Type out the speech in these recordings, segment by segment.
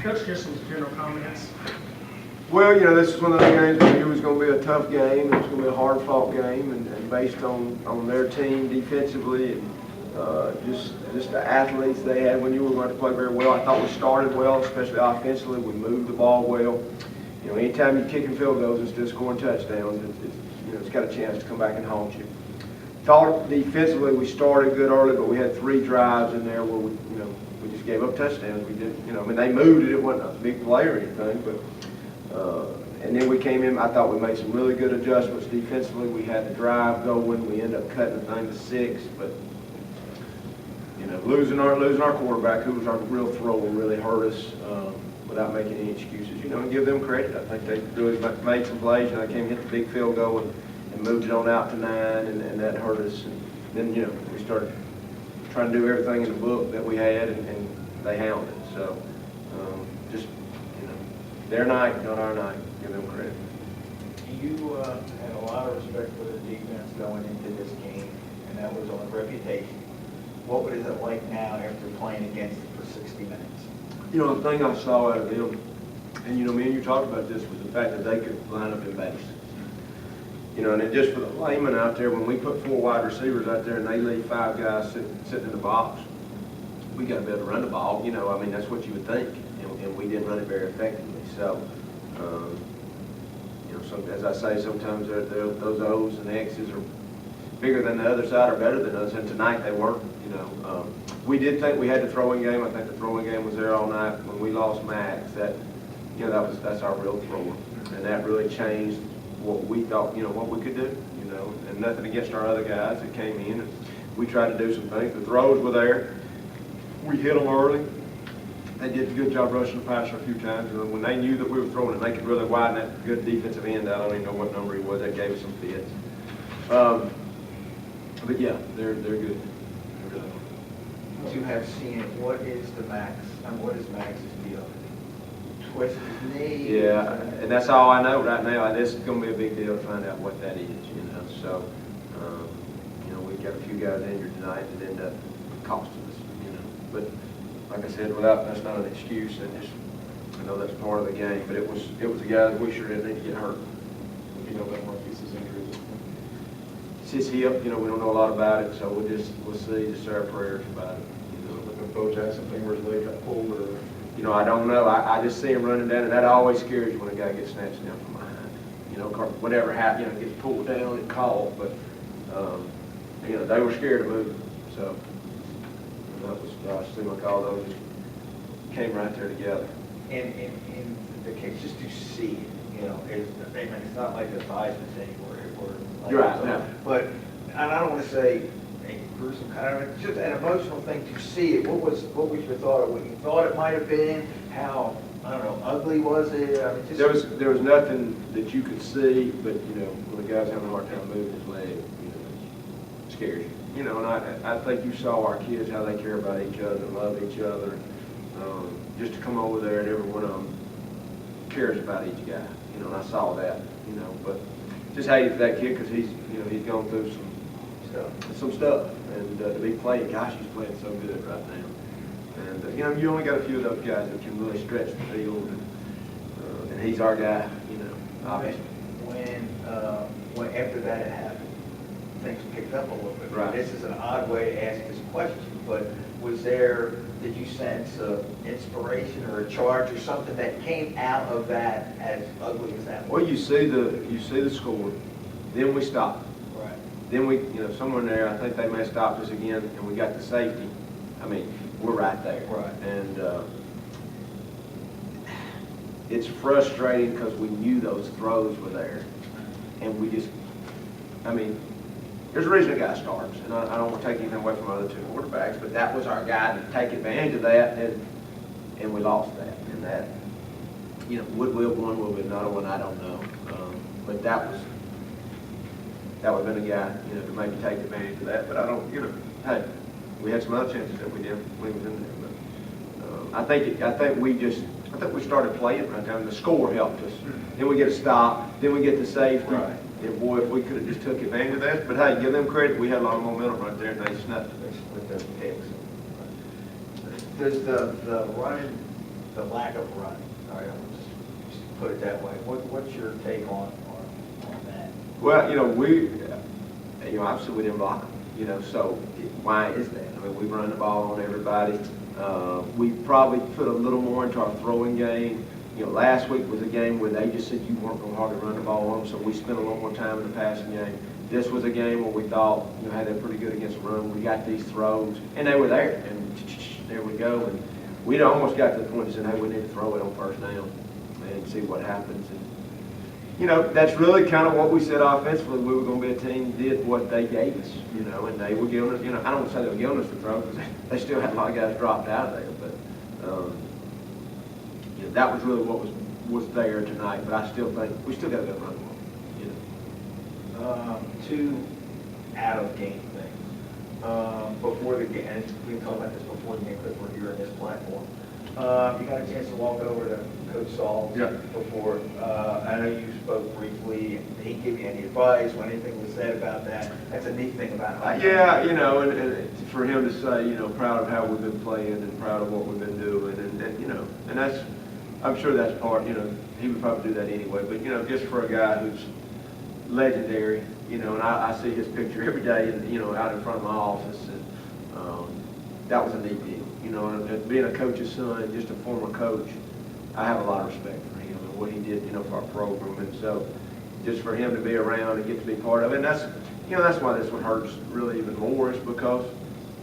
Coach, just some general comments. Well, you know, this is one of those games we knew was going to be a tough game. It was going to be a hard-fought game, and based on their team defensively and just the athletes they had, we knew we were going to play very well. I thought we started well, especially offensively. We moved the ball well. You know, anytime you kick and field goals instead of scoring touchdowns, it's got a chance to come back and haunt you. Thought defensively we started good early, but we had 3 drives in there where we just gave up touchdowns. We didn't, I mean, they moved it. It wasn't a big play or anything, but. And then we came in, I thought we made some really good adjustments defensively. We had the drive going. We ended up cutting the thing to 6, but losing our quarterback, who was our real thrower, really hurt us without making any excuses. And give them credit. I think they really made some plays. They came hit the big field goal and moved it on out to 9, and that hurt us. And then we started trying to do everything in the book that we had, and they hounded. So just. Their night, not our night. Give them credit. You had a lot of respect for the defense going into this game, and that was on reputation. What is it like now after playing against it for 60 minutes? The thing I saw out of them, and me and you talked about this, was the fact that they could line up in base. And then just for the layman out there, when we put 4 wide receivers out there and they leave 5 guys sitting in the box, we got to be able to run the ball. I mean, that's what you would think, and we didn't run it very effectively. So, as I say, sometimes those O's and X's are bigger than the other side or better than us, and tonight they weren't. We did think we had the throwing game. I think the throwing game was there all night. When we lost Max, that's our real thrower, and that really changed what we thought, what we could do. And nothing against our other guys that came in, and we tried to do some things. The throws were there. We hit them early. They did a good job rushing the passer a few times. And when they knew that we were throwing it, they could really widen that good defensive end out. I don't even know what number he was. That gave us some fits. But yeah, they're good. To have seen it, what is the Max? And what is Max's deal? Twist his knee? Yeah, and that's all I know right now. This is going to be a big deal to find out what that is. So, we've got a few guys injured tonight that end up costing us. But. Like I said, that's not an excuse, and I know that's part of the game, but it was a guy that we sure didn't need to get hurt. About Marquis's injury? It's his hip, we don't know a lot about it, so we'll see, just say our prayers about it. Like the Bo Jackson thing where his leg got pulled, or? I don't know. I just see him running down, and that always scares you when a guy gets snatched down from behind. Whatever happened, gets pulled down and caught, but they were scared to move him, so. That was, I see like all those just came right there together. And in the case, just to see it, it's not like the Heisman thing where like you're right, no. But, and I don't want to say a gruesome kind of, just an emotional thing to see it. What was your thought of what you thought it might have been? How, I don't know, ugly was it? I mean, just there was nothing that you could see, but when the guy's having a hard time moving his leg, it scares you. And I think you saw our kids, how they care about each other, love each other. Just to come over there and every one of them cares about each guy. And I saw that, but just hated for that kid because he's gone through some stuff. And to be playing, gosh, he's playing so good right now. And, you only got a few of those guys that can really stretch the field. And he's our guy, obviously. When after that had happened, things picked up a little bit. Right. This is an odd way to ask this question, but did you sense inspiration or a charge or something that came out of that, as ugly as that was? Well, you see the score, then we stopped. Right. Then we, somewhere in there, I think they may have stopped us again, and we got the safety. I mean, we're right there. Right. And it's frustrating because we knew those throws were there, and we just, there's a reason a guy starts, and I don't want to take anything away from other 2 quarterbacks, but that was our guy to take advantage of that, and we lost that. And that, would we have won, would we not have won, I don't know. But that would have been a guy, to maybe take advantage of that. But I don't, hey, we had some other chances that we didn't when he was in there. But I think we started playing right there, and the score helped us. Then we get a stop, then we get the safety. Right. And boy, if we could have just took advantage of that. But hey, give them credit. We had a lot of momentum right there, and they snuffed it with the picks. Does the running the lack of running. All right, I'll just put it that way. What's your take on that? Well, obviously we didn't block them, so why is that? I mean, we run the ball on everybody. We probably put a little more into our throwing game. Last week was a game where they just said you weren't going to hardly run the ball on them, so we spent a little more time in the passing game. This was a game where we thought, hey, they're pretty good against the run. We got these throws, and they were there, and there we go. And we almost got to the point that said, hey, we need to throw it on first down and see what happens. And that's really kind of what we said offensively. We were going to be a team that did what they gave us, and they were giving us, I don't want to say they were giving us the throw because they still had a lot of guys dropped out of there, but that was really what was there tonight. But I still think we still got to go run the ball. Two out-of-game things. Before the game, and we can talk about this before the game because we're here on this platform. You got a chance to walk over to Coach Saul before. I know you spoke briefly. Did he give you any advice when anything was said about that? That's a neat thing about it. And for him to say, proud of how we've been playing and proud of what we've been doing, and that's, I'm sure that's part, he would probably do that anyway, but, just for a guy who's legendary, and I see his picture every day, out in front of my office, and that was a neat deal. And being a coach's son, just a former coach, I have a lot of respect for him and what he did, for our program. And so just for him to be around and get to be part of it, and that's why this one hurts really even more, is because,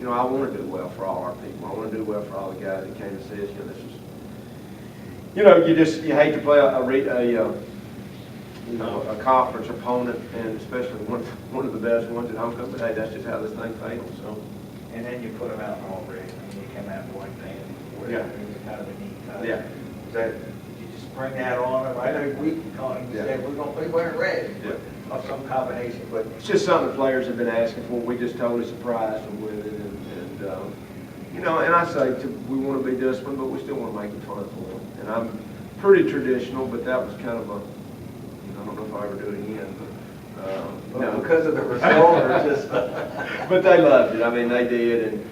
I want to do well for all our people. I want to do well for all the guys that came and said, this is, you hate to play a conference opponent, and especially one of the best ones at homecoming, but hey, that's just how this thing fails. So. And then you put him out in all red. You came out in white pants before. Yeah. It was kind of a neat touch. Yeah. Did you just bring that on him? I know we said we're going to be wearing red, of some combination, but. It's just something the players have been asking for. We just totally surprised them with it, and I say we want to be disciplined, but we still want to make it fun for them. And I'm pretty traditional, but that was kind of I don't know if I ever do it again, but no. Because of the result, or just. But they loved it. I mean, they did, and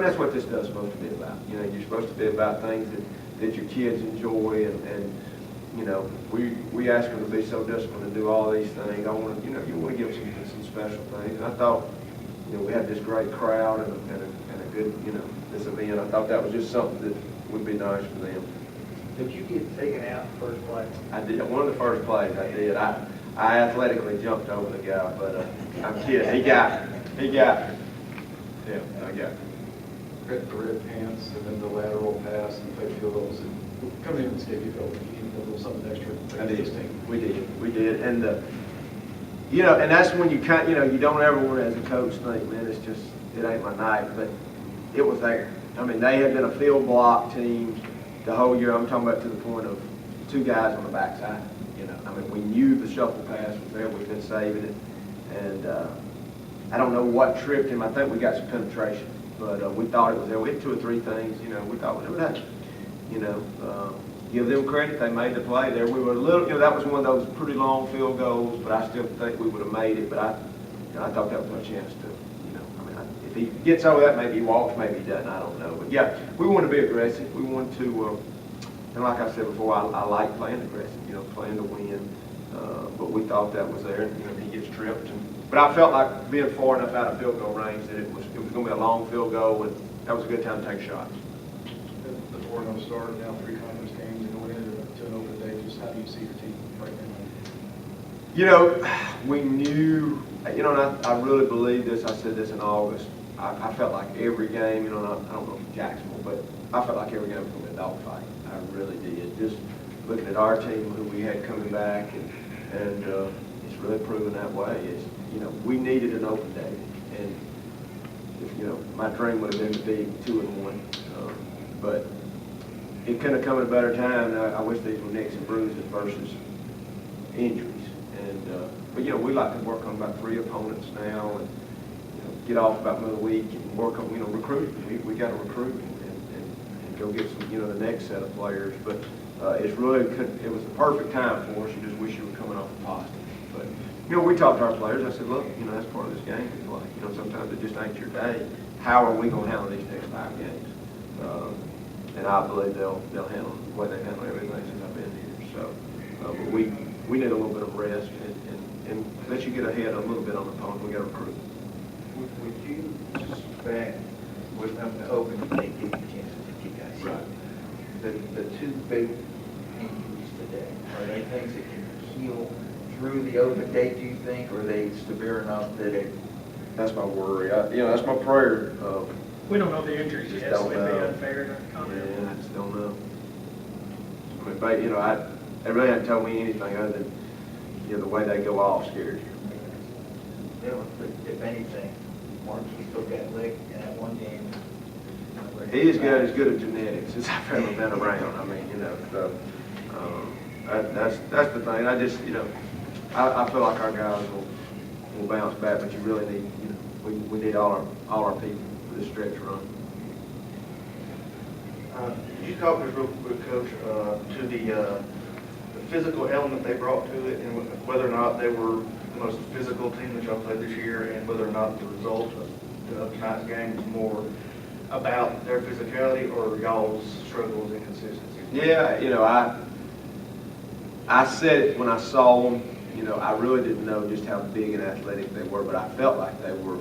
that's what this stuff's supposed to be about. You're supposed to be about things that your kids enjoy, and we ask them to be so disciplined and do all these things. I want to, you want to give them some special things. And I thought, we had this great crowd and a good, this event. I thought that was just something that would be nice for them. Did you get taken out first play? I did. One of the first plays I did. I athletically jumped over the guy, but I'm kidding. He got me. Yeah, I got it. Got the red pants and then the lateral pass and the field goals and coming in and escape, you felt like you needed a little something extra. I did. We did. And and that's when you you don't ever want to, as a coach, think, man, it ain't my night, but it was there. I mean, they had been a field block team the whole year. I'm talking about to the point of two guys on the backside. I mean, we knew the shuffle pass was there. We've been saving it, and I don't know what tripped him. I think we got some penetration, but we thought it was there. We had two or three things. We thought we would have. Give them credit. They made the play there. We were a little. That was one of those pretty long field goals, but I still think we would have made it. But I thought that was our chance to. If he gets over that, maybe he walks, maybe he doesn't. I don't know. But yeah, we want to be aggressive. We want to. And like I said before, I like playing aggressive, playing to win. But we thought that was there, and he gets tripped. But I felt like being far enough out of field goal range that it was going to be a long field goal, and that was a good time to take shots. The 4-0 start, now 3 conference games, and going into an open day. Just how do you see your team right now? We knew, and I really believe this. I said this in August. I felt like every game, I don't know if Jacksonville, but I felt like every game was going to be a dogfight. I really did. Just looking at our team, who we had coming back, and it's really proven that way. It's, we needed an open day, and if, my dream would have been to be 2-1, but it couldn't have come at a better time. I wish these were nicks and bruises versus injuries, and but we like to work on about 3 opponents now, and get off about another week and work on recruiting. We got to recruit and go get some the next set of players, but it was the perfect time for us. You just wish you were coming off a positive. But we talked to our players. I said, look, that's part of this game we play. Sometimes it just ain't your day. How are we going to handle these next 5 games? and I believe they'll handle the way they handle everything since I've been here. So, but we need a little bit of rest and let you get ahead a little bit on the phone. We got to recruit. Would you suspect with them to open, they give you a chance to get guys here? Right. The two big injuries today, are they things that can heal through the open date, do you think, or are they severe enough that it? That's my worry. That's my prayer. We don't know the injuries Just yet, so don't it'd be know. unfair to comment. Yeah, I just don't know. I mean, but, they really haven't told me anything other than, the way they go off scares you. If anything, Marquis took that lick in that one game. He is good at genetics as I've ever been around. I mean, so, that's the thing. I just, I feel like our guys will bounce back, but you really need, we need all our people for this stretch run. Could you talk to us real quick, Coach, to the physical element they brought to it, and whether or not they were the most physical team that y'all played this year, and whether or not the result of tonight's game was more about their physicality or y'all's struggles and consistency? Yeah, I said it when I saw them. I really didn't know just how big and athletic they were, but I felt like they were.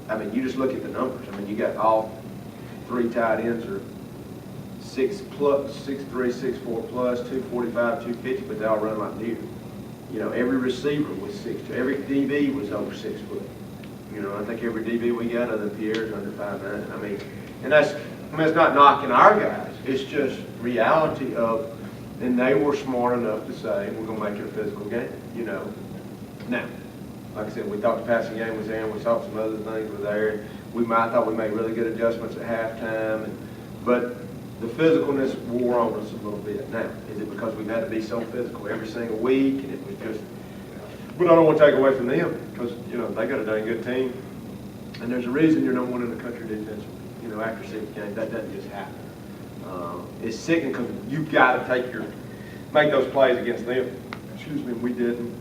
I mean, you just look at the numbers. I mean, you got all three tight ends are 6'3", 6'4 plus, 245, 250, but they all run like deer. Every receiver was 6'2". Every DB was over 6 foot. I think every DB we got other than Pierre's under 5'9". I mean, it's not knocking our guys. It's just reality of, and they were smart enough to say, we're going to make it a physical game, Now, like I said, we thought the passing game was there, and we thought some other things were there. I thought we made really good adjustments at halftime, but the physicalness wore on us a little bit. Now, is it because we've had to be so physical every single week, and it was just, but I don't want to take away from them, because, they got a dang good team, and there's a reason you're number one in the country defensively. After 6 games, that doesn't just happen. It's sickening because you've got to make those plays against them. Excuse me, we didn't.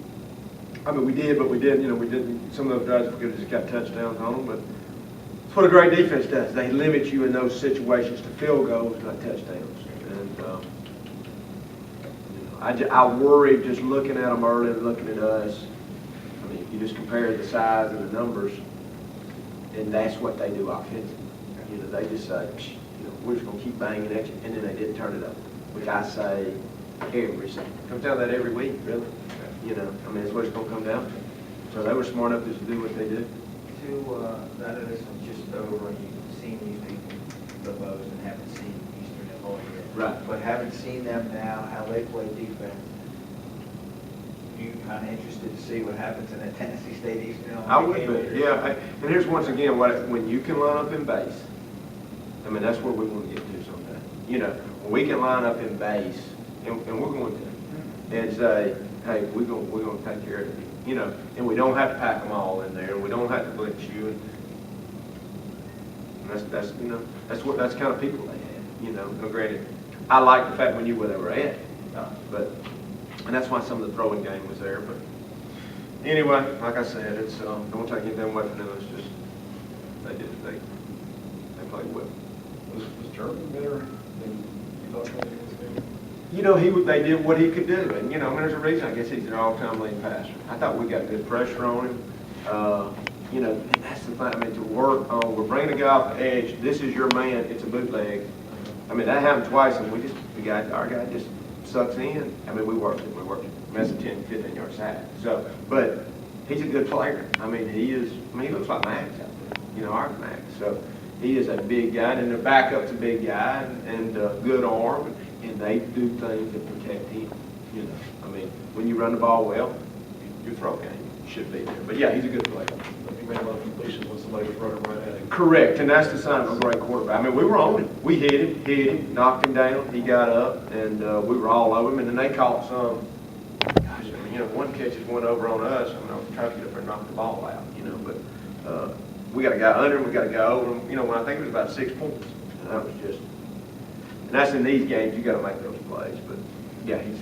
I mean, we did, but we didn't. We didn't. Some of those drives we could have just got touchdowns on them, but it's what a great defense does. They limit you in those situations to field goals, not touchdowns. And I worry just looking at them early and looking at us. I mean, if you just compare the size and the numbers, and that's what they do offensively. They just say, we're just going to keep banging at you, and then they didn't turn it up, which I say every single. Comes down to that every week, really. I mean, it's what it's going to come down to. So they were smart enough just to do what they did. None of this was just over, and you've seen these people the most and haven't seen Eastern at all yet. Right. But having seen them now, how they play defense, you kind of interested to see what happens in that Tennessee State Eastern? I would be, yeah. And here's once again, when you can line up in base, I mean, that's where we want to get to someday. When we can line up in base, and we're going to, and say, hey, we're going to take care of you. And we don't have to pack them all in there, and we don't have to blitz you. And that's that's kind of people they had. Now, granted, I like the fact we knew where they were at, and that's why some of the throwing game was there. But anyway, like I said, it's don't take anything away from them. It's just they played well. Was German better than you thought going into this game? They did what he could do, and there's a reason. I guess he's their all-time leading passer. I thought we got good pressure on him. And that's the thing. I mean, to work on, we're bringing a guy off the edge. This is your man. It's a bootleg. I mean, that happened twice, and our guy just sucks in. I mean, we worked it. I mean, that's a 10, 15-yard sack. So, but he's a good player. I mean, he looks like Max out there. Our Max. So he is a big guy, and the backup's a big guy, and good arm, and they do things that protect him. I mean, when you run the ball well, your throw game should be there. But yeah, he's a good player. He made a lot of completions when somebody was running right at him. Correct, and that's the sign of a great quarterback. I mean, we were on him. We hit him, knocked him down. He got up, and we were all over him. And then they caught some. Gosh, I mean, one catches one over on us. I mean, I was trying to get up there and knock the ball out, but we got a guy under him. We got a guy over him. When I think it was about 6 points, and that was just. And that's in these games. You got to make those plays. But yeah, he's